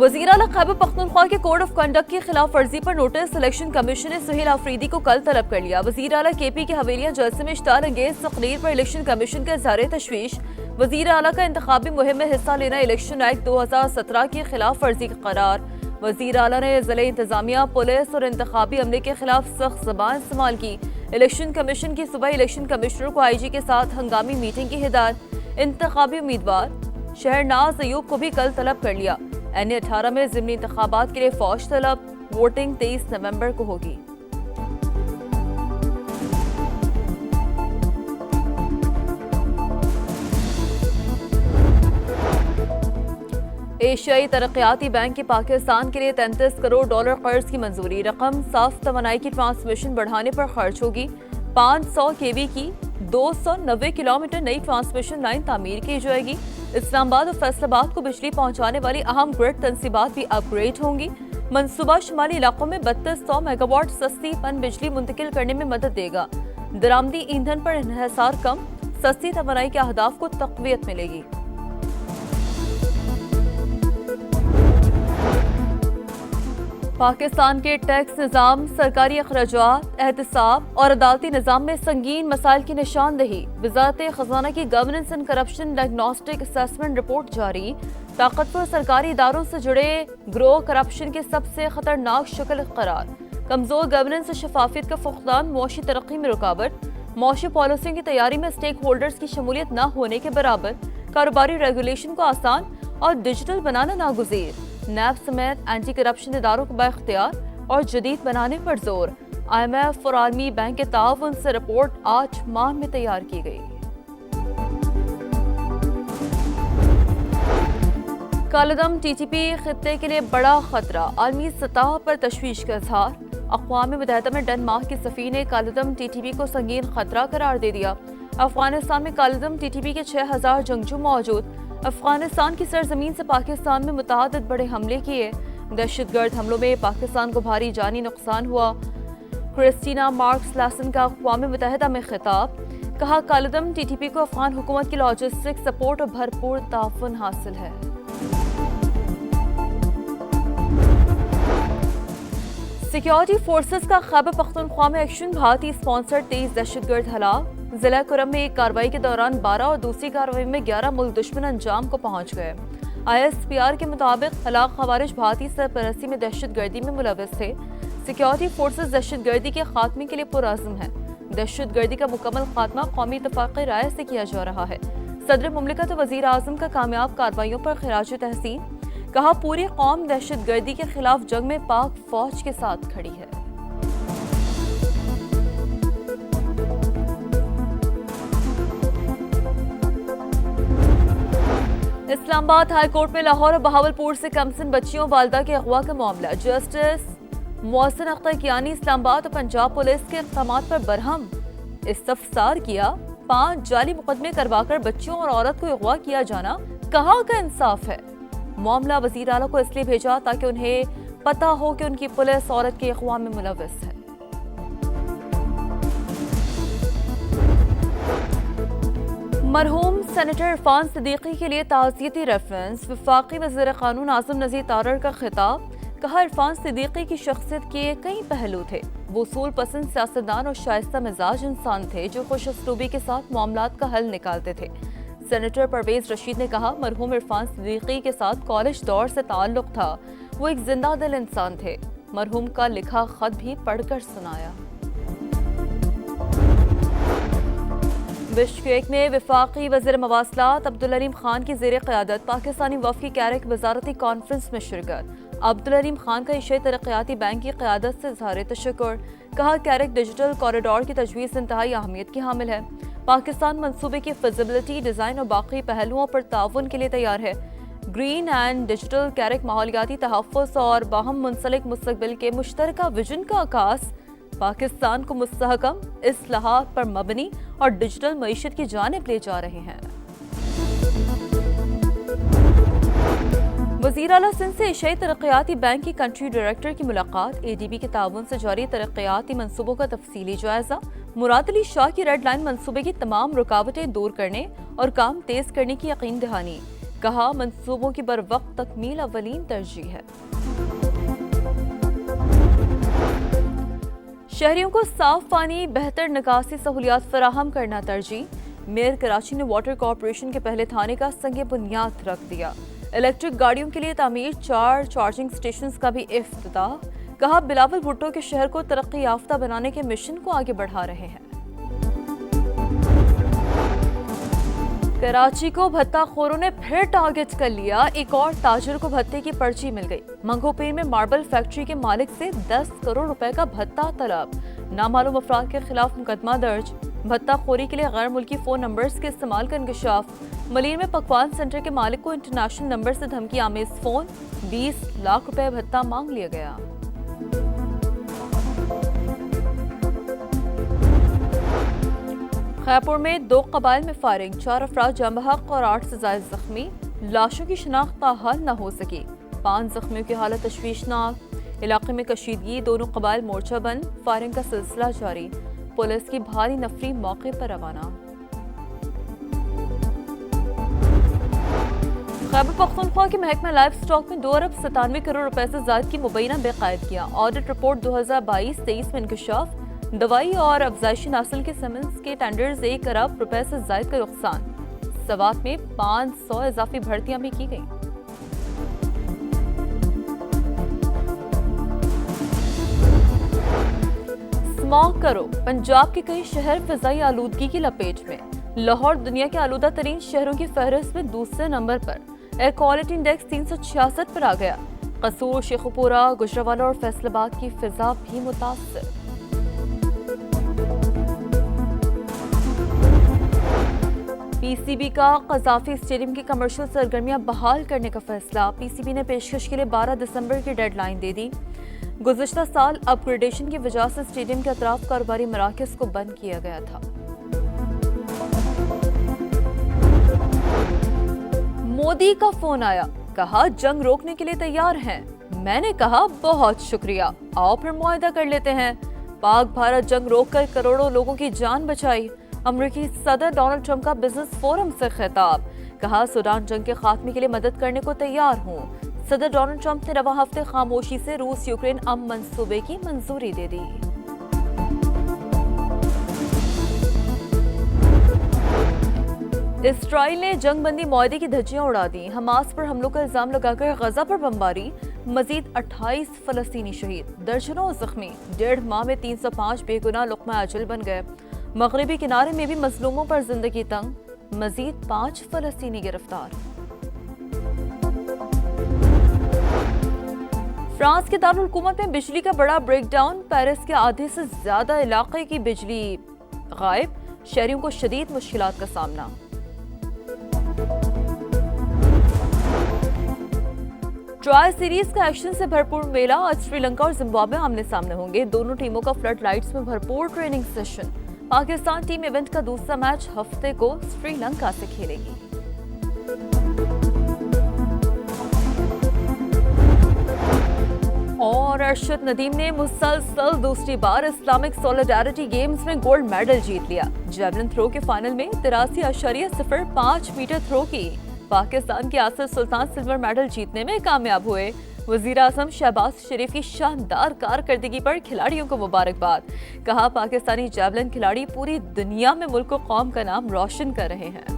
वज़ीर आला खैबर पख्तूनख्वा के कोड ऑफ कंडक्ट की खिलाफ वर्जी पर नोटिस इलेक्शन कमीशन ने सुहेल आफरीदी को कल तलब कर लिया। वज़ीर आला केपी की हवेलियां जलसे में इश्तार अंगेज तकरीर पर इलेक्शन कमीशन का इज़हार तशवीश। वज़ीर आला का इंतखाबी मुहिम में हिस्सा लेना इलेक्शन एक्ट 2017 की खिलाफ वर्जी का करार। वज़ीर आला ने ज़िले इंतजामिया, पुलिस और इंतखाबी अमले के खिलाफ सख्त ज़बान इस्तेमाल की। इलेक्शन कमीशन की सुबह इलेक्शन कमिश्नर को IG के साथ हंगामी मीटिंग की हिदायत। इंतखाबी उम्मीदवार शहरनाज अयूब को भी कल तलब कर लिया। NA-18 में ज़िमनी इंतखाबात के लिए फौज तलब। वोटिंग 23 नवंबर को होगी। एशियाई तरक्याती बैंक की पाकिस्तान के लिए 33 करोड़ डॉलर कर्ज की मंजूरी। रकम साफ तवानाई की ट्रांसमिशन बढ़ाने पर खर्च होगी। 500 kV की 290 किलोमीटर नई ट्रांसमिशन लाइन तामीर की जाएगी। इस्लामाबाद और फैसलाबाद को बिजली पहुंचाने वाली अहम ग्रिड तंसीबात भी अपग्रेड होंगी। मंसूबा शुमाली इलाकों में 3200 मेगावाट सस्ती पन बिजली मुंतकिल करने में मदद देगा। दरामदी ईंधन पर इन्हिसार कम, सस्ती तवानाई के अहदाफ को तक़वियत मिलेगी। पाकिस्तान के टैक्स निज़ाम, सरकारी अखराजात, एहतसाब और अदालती निज़ाम में संगीन मसाइल की निशानदही। वज़ारत ख़ज़ाना की governance and corruption diagnostic assessment report जारी। ताकतवर सरकारी इदारों से जुड़े ग्रोह करप्शन की सबसे खतरनाक शक्ल करार। कमज़ोर गवर्नेंस और शफाफियत का फुक़दान मुआशी तरक्की में रुकावट। मुआशी पॉलिसियों की तैयारी में स्टेक होल्डर्स की शमूलियत न होने के बराबर। कारोबारी रेगुलेशन को आसान और डिजिटल बनाना नागुज़ीर। नैब समेत एंटी करप्शन इदारों को बाख्तियार और जदीद बनाने पर जोर। IMF और आलमी बैंक के ताउन से रिपोर्ट 8 माह में तैयार की गई। कालादम TTP खित्ते के लिए बड़ा खतरा, आलमी सतह पर तशवीश का इजहार। अक़वाम मुत्तहिदा में डेनमार्क की सफ़ी ने कालादम TTP को संगीन खतरा करार दे दिया। अफगानिस्तान में कालादम TTP के 6000 जंगजू मौजूद। अफगानिस्तान की सरजमीन से पाकिस्तान में मुतअद्दिद बड़े हमले किए। दहशतगर्द हमलों में पाकिस्तान को भारी जानी नुकसान हुआ। क्रिस्टीना मार्क्स लैसन का अक़वाम मुत्तहिदा में खिताब। कहा, कालादम TTP को अफगान हुकूमत की लॉजिस्टिक सपोर्ट और भरपूर ताउन हासिल है। सिक्योरिटी फोर्सेस का खैबर पख्तूनख्वा में एक्शन। भारतीय स्पॉन्सर्ड 23 दहशतगर्द हलाक। जिला कुरम में एक कार्रवाई के दौरान 12 और दूसरी कार्रवाई में 11 मुल्क दुश्मन अंजाम को पहुंच गए। ISPR के मुताबिक हलाक खवारिज भारतीय सरपरस्ती में दहशतगर्दी में मुलविस थे। सिक्योरिटी फोर्सेस दहशतगर्दी के खात्मे के लिए पुरअज़्म हैं। दहशतगर्दी का मुकम्मल खात्मा कौमी इत्तफ़ाक़ी राय से किया जा रहा है। सदर मुमलिकत और वज़ीर आज़म का कामयाब कार्रवाइयों पर खिराज तहसीन। कहा, पूरी कौम दहशतगर्दी के खिलाफ जंग में पाक फौज के साथ खड़ी है। इस्लामाबाद हाई कोर्ट में लाहौर और बहावलपुर से कमसिन बच्चियों वालदा के अगवा का मामला। जस्टिस मोहसिन अख्तर कियानी इस्लामाबाद और पंजाब पुलिस के इक़दामात पर बरहम। इस्तफसार किया, 5 जाली मुकदमे करवाकर बच्चियों और औरत को अगवा किया जाना कहाँ का इंसाफ है। मामला वज़ीर आला को इसलिए भेजा ताकि उन्हें पता हो कि उनकी पुलिस औरत के अगवा में मुलविस है। मरहूम सेनेटर इरफान सिद्दीकी के लिए ताज़ियती रेफरेंस। वफाकी वज़ीर क़ानून आज़म नज़ीर तारड़ का खिताब। कहा, इरफान सिद्दीकी की शख्सियत के कई पहलू थे। वो उसूल पसंद सियासतदान और शाइस्ता मिजाज इंसान थे जो खुश उसलूबी के साथ मामलात का हल निकालते थे। सेनेटर परवेज रशीद ने कहा, मरहूम इरफान सिद्दीकी के साथ कॉलेज दौर से ताल्लुक़ था। वो एक जिंदा दिल इंसान थे। मरहूम का लिखा खत भी पढ़कर सुनाया। बिश्केक में वफाकी वज़ीर मवासलात अब्दुल अलीम खान की ज़ेर क़यादत पाकिस्तानी वफ़द की कैरेक वज़ारती कॉन्फ्रेंस में शिरकत। अब्दुल अलीम खान का एशियाई तरक्याती बैंक की क़यादत से इज़हार तशक्कुर। कहा, कैरेक डिजिटल कॉरिडोर की तजवीज़ इंतहाई अहमियत की हामिल है। पाकिस्तान मंसूबे की फिजिबिलिटी, डिज़ाइन और बाकी पहलुओं पर ताउन के लिए तैयार है। ग्रीन एंड डिजिटल कैरेक माहौलियाती तहफ़्फ़ुज़ और बाहम मुंसलिक मुस्तक़बिल के मुश्तरका विजन का आकाश पाकिस्तान को मुस्तहकम, इस्लाहात पर मबनी और डिजिटल मईशत की जानिब ले जा रहे हैं। वज़ीर आला सिंध से एशियाई तरक्याती बैंक की कंट्री डायरेक्टर की मुलाकात। ADB के ताउन से जारी तरक्याती मनसूबों का तफसीली जायजा। मुराद अली शाह की रेड लाइन मनसूबे की तमाम रुकावटें दूर करने और काम तेज करने की यकीन दहानी। कहा मंसूबों की बर वक्त तकमील अवलीन तरजीह है। शहरियों को साफ पानी, बेहतर निकासी सहूलियात फराहम करना तरजीह। मेयर कराची ने वाटर कॉरपोरेशन के पहले थाने का संगे बुनियाद रख दिया। इलेक्ट्रिक गाड़ियों के लिए तामीर 4 चार्जिंग स्टेशन का भी इफ्तिताह। कहा बिलावल भुट्टो के शहर को तरक्की याफ्ता बनाने के मिशन को आगे बढ़ा रहे हैं। कराची को भत्ताखोरों ने फिर टारगेट कर लिया। एक और ताजिर को भत्ते की पर्ची मिल गई। मंगोपीर में मार्बल फैक्ट्री के मालिक से 10 करोड़ रुपए का भत्ता तलब। नामालूम अफराद के खिलाफ मुकदमा दर्ज। भत्ताखोरी के लिए गैर मुल्की फोन नंबर्स के इस्तेमाल का इंकशाफ। मलीर में पकवान सेंटर के मालिक को इंटरनेशनल नंबर से धमकी आमेज फोन, 20 लाख रुपए भत्ता मांग लिया गया। खैपुर में 2 कबाइल में फायरिंग, 4 अफराद जाम बहक और 8 से ज़ायद जख्मी। लाशों की शिनाख्त ताहाल न हो सकी। 5 जख्मियों की हालत तशवीशनाक। इलाके में कशीदगी, दोनों कबाइल मोर्चा बंद। फायरिंग का सिलसिला जारी। पुलिस की भारी नफरी मौके पर रवाना। खैबर पख्तूनख्वा के महकमा लाइफ स्टॉक में 2 अरब 97 करोड़ रुपए से ज्यादा की मुबैना बेकायदगियां। ऑडिट रिपोर्ट 2022-23 में इंकशाफ। दवाई और अफजाइशी नस्ल के सीमेंस के टेंडर्स 1 अरब रुपए से ज्यादा का नुकसान। सवात में 500 इजाफी भर्तियां भी की गई। स्मॉग करो, पंजाब के कई शहर फिजाई आलूदगी की लपेट में। लाहौर दुनिया के आलूदा तरीन शहरों की फहरिस्त में दूसरे नंबर पर। एयर क्वालिटी इंडेक्स 366 पर आ गया। कसूर, शेखुपुरा, गुजरावाला और फैसलाबाद की फिजा भी मुतासर। पीसीबी का कज़ाफी स्टेडियम की कमर्शियल सरगर्मियां बहाल करने का फैसला। पीसीबी ने पेशकश के लिए 12 दिसंबर की डेडलाइन दे दी। गुज़िश्ता साल अपग्रेडेशन की वजह से स्टेडियम के अतराफ कारोबारी मराकज़ को बंद किया गया था। मोदी का फोन आया, कहा जंग रोकने के लिए तैयार हैं। मैंने कहा बहुत शुक्रिया, आओ फिर मुआहदा कर लेते हैं। पाक भारत जंग रोककर करोड़ों लोगों की जान बचाई। अमेरिकी सदर डोनाल्ड ट्रंप का बिजनेस फोरम से खिताब। कहा सूडान जंग के खात्मे के लिए मदद करने को तैयार हूँ। सदर डोनाल्ड ट्रंप ने रवा हफ्ते खामोशी से रूस यूक्रेन अमन मंसूबे की मंजूरी दे दी। इसराइल ने जंगबंदी मुआहदे की धज्जियां उड़ा दी। हमास पर हमलों का इल्जाम लगाकर गजा पर बमबारी। मजीद 28 फलस्तीनी शहीद, दर्जनों जख्मी। 1.5 माह में 305 बेगुनाह लुक़मा अजल बन गए। मगरबी किनारे में भी मजलूमों पर जिंदगी तंग। मजीद 5 फलस्तीनी गिरफ्तार। फ्रांस के दारुल हुकूमत में बिजली का बड़ा ब्रेकडाउन। पेरिस के आधे से ज्यादा इलाके की बिजली गायब। शहरियों को शदीद मुश्किलात का सामना। ट्राई सीरीज का एक्शन से भरपूर मेला। आज श्रीलंका और जिम्बाब्वे आमने सामने होंगे। दोनों टीमों का फ्लड लाइट्स में भरपूर training session. Pakistan team event का दूसरा मैच हफ्ते को श्रीलंका से खेलेगी। और अरशद नदीम ने मुसलसल दूसरी बार इस्लामिक सॉलिडारिटी गेम्स में गोल्ड मेडल जीत लिया। जेवलिन थ्रो के फाइनल में 83.05 मीटर थ्रो की पाकिस्तान के आसिफ सुल्तान सिल्वर मेडल जीतने में कामयाब हुए। वजीर आजम शहबाज शरीफ की शानदार कारकर्दगी पर खिलाड़ियों को मुबारकबाद। कहा पाकिस्तानी जेवलिन खिलाड़ी पूरी दुनिया में मुल्क और कौम का नाम रोशन कर रहे हैं।